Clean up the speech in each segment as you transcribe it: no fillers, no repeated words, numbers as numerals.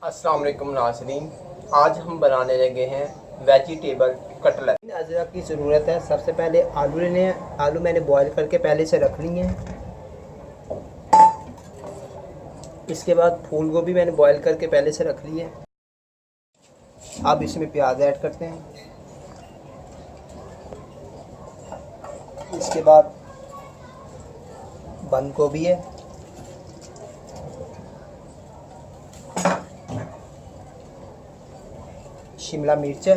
अस्सलाम वालेकुम नाज़रीन, आज हम बनाने लगे हैं वेजिटेबल कटलेट। अदरक की ज़रूरत है। सबसे पहले आलू लेने हैं। आलू मैंने बॉईल करके पहले से रख लिए हैं। इसके बाद फूल गोभी मैंने बॉईल करके पहले से रख ली है। अब इसमें प्याज ऐड करते हैं। इसके बाद बंद गोभी है, शिमला मिर्च है,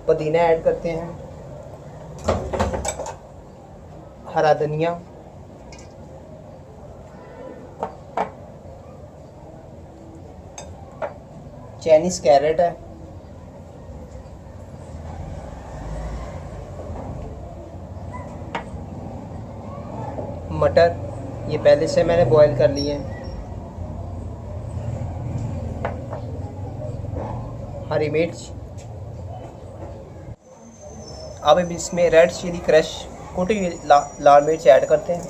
पुदीना ऐड करते हैं, हरा धनिया, चाइनीज़ कैरेट है, मटर ये पहले से मैंने बॉईल कर लिए हैं, हरी मिर्च। अब इसमें रेड चिली क्रश कुटी हुई लाल मिर्च ऐड करते हैं,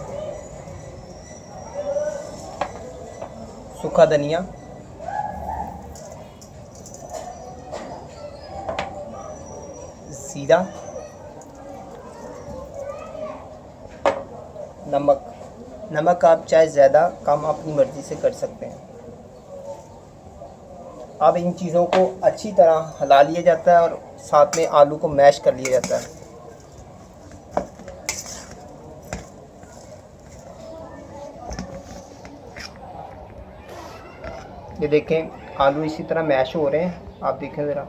सूखा धनिया, जीरा, नमक आप चाहे ज़्यादा कम अपनी मर्ज़ी से कर सकते हैं। अब इन चीज़ों को अच्छी तरह हिला लिया जाता है और साथ में आलू को मैश कर लिया जाता है। ये देखें आलू इसी तरह मैश हो रहे हैं। आप देखें ज़रा,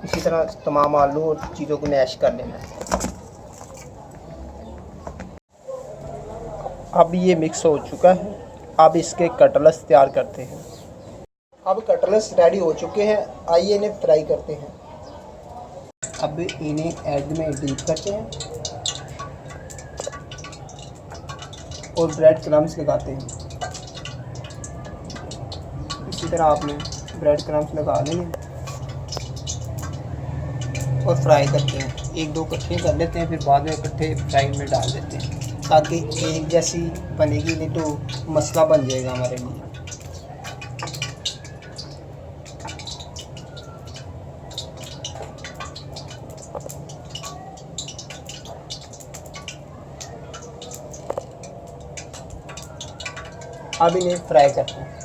इसी तरह तमाम आलू और चीज़ों को मैश कर लेना है। अब ये मिक्स हो चुका है। अब इसके कटलेट्स तैयार करते हैं। अब कटलेट्स रेडी हो चुके हैं। आइए इन्हें फ्राई करते हैं। अब इन्हें एग में डीप करते हैं और ब्रेड क्रम्स लगाते हैं। इसी तरह आपने ब्रेड क्रम्स लगा लेंगे और फ्राई करते हैं। एक दो इकट्ठे कर लेते हैं, फिर बाद में इकट्ठे फ्राई में डाल देते हैं ताकि एक जैसी बनेगी, नहीं तो मसला बन जाएगा हमारे लिए। अब इन्हें फ्राई करते हैं।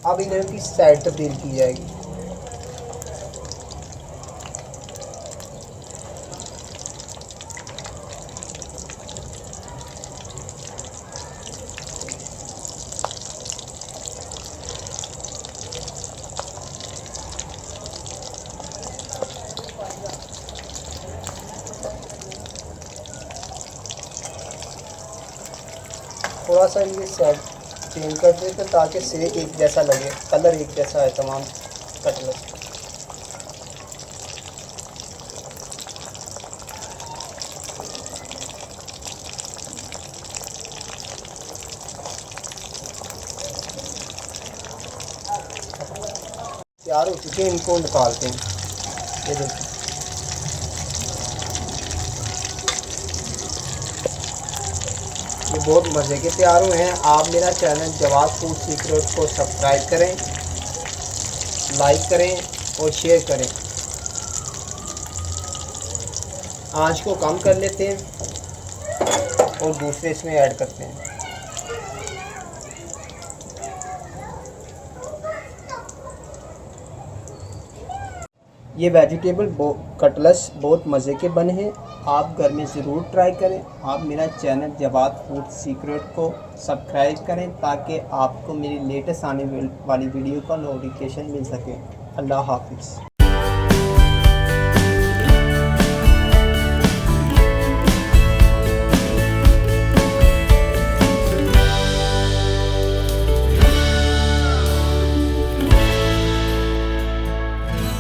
अब इन्हें की साइड तब्दील की जाएगी। थोड़ा सा ये साइड चेंज कर देते ताकि सेक एक जैसा लगे, कलर एक जैसा है तमाम कटलेट। तैयार हो चुके हैं, इनको निकालते हैं। ये देखिए ये बहुत मज़े के तैयार हुए हैं। आप मेरा चैनल जवाद फूड सीक्रेट को सब्सक्राइब करें, लाइक करें और शेयर करें। आंच को कम कर लेते हैं और दूसरे इसमें ऐड करते हैं। ये वेजिटेबल कटलेट्स बहुत मज़े के बने हैं। आप घर में ज़रूर ट्राई करें। आप मेरा चैनल जवाद फूड सीक्रेट को सब्सक्राइब करें ताकि आपको मेरी लेटेस्ट आने वाली वीडियो का नोटिफिकेशन मिल सके। अल्लाह हाफिज़।